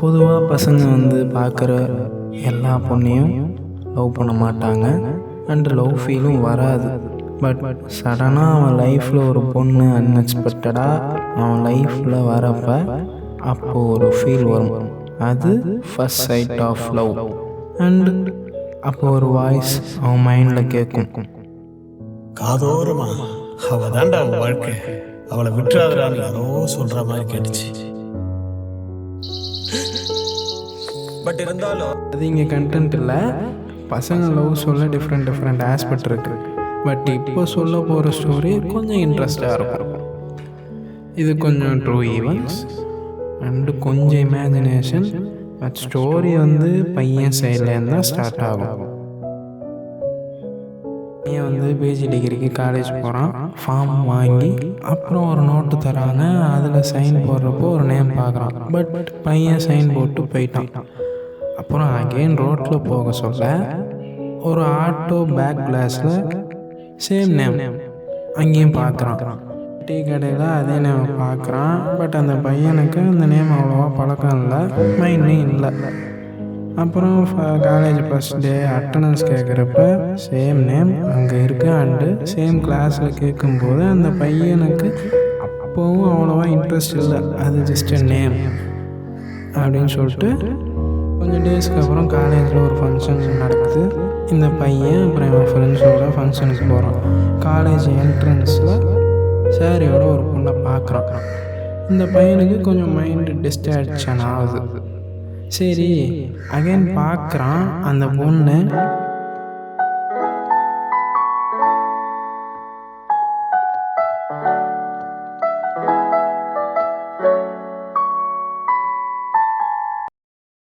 பொதுவாக பசங்க பார்க்குற எல்லா பொண்ணையும் லவ் பண்ண மாட்டாங்க அண்ட் லவ் ஃபீலும் வராது. பட் சடனாக அவன் லைஃப்பில் ஒரு பொண்ணு அன்எக்ஸ்பெக்டடாக அவன் லைஃப்பில் வரப்ப அப்போது ஒரு ஃபீல் வரும். அது first sight of love. And அப்போ ஒரு வாய்ஸ் அவன் மைண்டில் கேட்கும், காதோரமா அவ தாண்டா வாழ்க்கை, அவளை விட்டுறாதுறான்னு யாரோ சொல்ற மாதிரி கேட்டுச்சு. பட் இருந்தாலும் அது இங்கே கண்டென்ட் இல்லை. பசங்க லவ் சொல்ல டிஃப்ரெண்ட் ஆஸ்பெக்ட் இருக்கு. பட் இப்போ சொல்ல போகிற ஸ்டோரி கொஞ்சம் இன்ட்ரெஸ்டாக இருக்கும். இது கொஞ்சம் ட்ரூ ஈவெண்ட்ஸ் அண்டு கொஞ்சம் இமேஜினேஷன். பட் ஸ்டோரி பையன் சைட்லேருந்து தான் ஸ்டார்ட் ஆகும். பையன் பிஜி டிகிரிக்கு காலேஜ் போகிறான். ஃபார்ம் வாங்கி அப்புறம் ஒரு நோட்டு தராங்க. அதில் சைன் போடுறப்போ ஒரு நேம் பார்க்குறான். பட் பையன் சைன் போட்டு போயிட்டான். அப்புறம் அகெயின் ரோட்டில் போக சொல்ல ஒரு ஆட்டோ பேக் கிளாஸில் சேம் நேம் அங்கேயும் பார்க்குறான். டீ கடையில் அதே நேம் பார்க்குறான். பட் அந்த பையனுக்கு அந்த நேம் அவ்வளோவா பழக்கம் இல்லை, மைண்டும் இல்லை. அப்புறம் காலேஜ் ஃபஸ்ட் டே அட்டண்டன்ஸ் கேட்குறப்ப சேம் நேம் அங்கே இருக்கு. அண்டு சேம் கிளாஸில் கேட்கும்போது அந்த பையனுக்கு அப்போவும் அவ்வளோவா இன்ட்ரெஸ்ட் இல்லை, அது ஜஸ்ட் நேம் அப்படின்னு சொல்லிட்டு கொஞ்சம் டேஸ்க்கு அப்புறம் காலேஜில் ஒரு ஃபங்க்ஷன் நடக்குது. இந்த பையன் அப்புறம் என் ஃப்ரெண்ட்ஸோட ஃபங்க்ஷனுக்கு போகிறான். காலேஜ் என்ட்ரன்ஸில் சாரியோட ஒரு பொண்ணை பார்க்குறான். இந்த பையனுக்கு கொஞ்சம் மைண்டு டிஸ்ட்ராக்ஷன் ஆகுது. சரி அகைன் பார்க்குறான். அந்த பொண்ணு